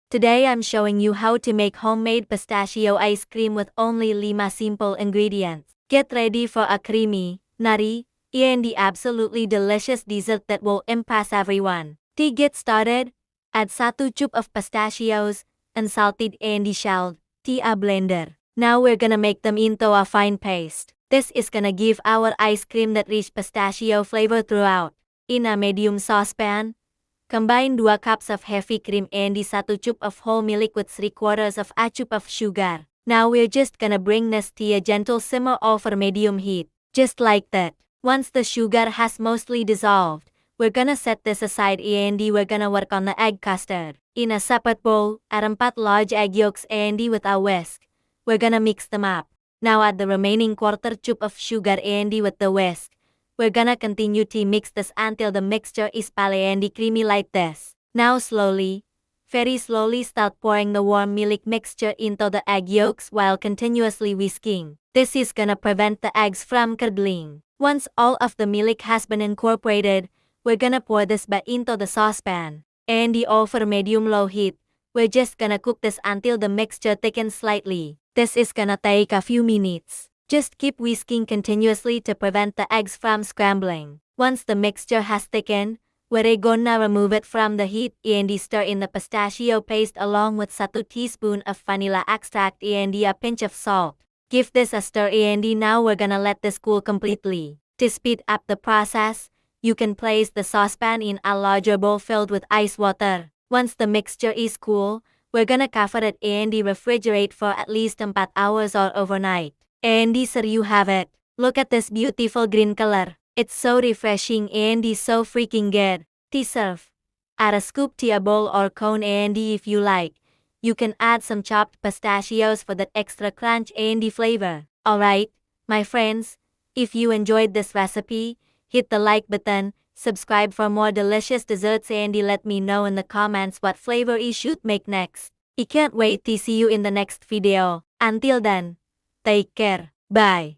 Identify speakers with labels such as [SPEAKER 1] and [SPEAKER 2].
[SPEAKER 1] Today I'm showing you how to make homemade pistachio ice cream with only 5 simple ingredients. Get ready for a creamy, nutty, and absolutely delicious dessert that will impress everyone. To get started, add 1 cup of pistachios, unsalted and shelled, to a blender. Now we're gonna make them into a fine paste. This is gonna give our ice cream that rich pistachio flavor throughout. In a medium saucepan, combine 2 cups of heavy cream and 1 cup of whole milk with 3/4 of a cup of sugar. Now we're just gonna bring this to a gentle simmer over medium heat. Just like that. Once the sugar has mostly dissolved, we're gonna set this aside and we're gonna work on the egg custard. In a separate bowl, add 4 large egg yolks and with a whisk. We're gonna mix them up. Now add the remaining 1/4 cup of sugar and with the whisk. We're gonna continue to mix this until the mixture is pale and creamy like this. Now slowly, very slowly start pouring the warm milk mixture into the egg yolks while continuously whisking. This is gonna prevent the eggs from curdling. Once all of the milk has been incorporated, we're gonna pour this back into the saucepan. And over medium-low heat, we're just gonna cook this until the mixture thickens slightly. This is gonna take a few minutes. Just keep whisking continuously to prevent the eggs from scrambling. Once the mixture has thickened, we're gonna remove it from the heat and stir in the pistachio paste along with 1 teaspoon of vanilla extract and a pinch of salt. Give this a stir and now we're gonna let this cool completely. To speed up the process, you can place the saucepan in a larger bowl filled with ice water. Once the mixture is cool, we're gonna cover it and refrigerate for at least 4 hours or overnight. And there you have it. Look at this beautiful green color. It's so refreshing and so freaking good. To serve, add a scoop to a bowl or cone and if you like, you can add some chopped pistachios for that extra crunch and flavor. Alright, my friends, if you enjoyed this recipe, hit the like button, subscribe for more delicious desserts and let me know in the comments what flavor you should make next. I can't wait to see you in the next video. Until then, take care. Bye.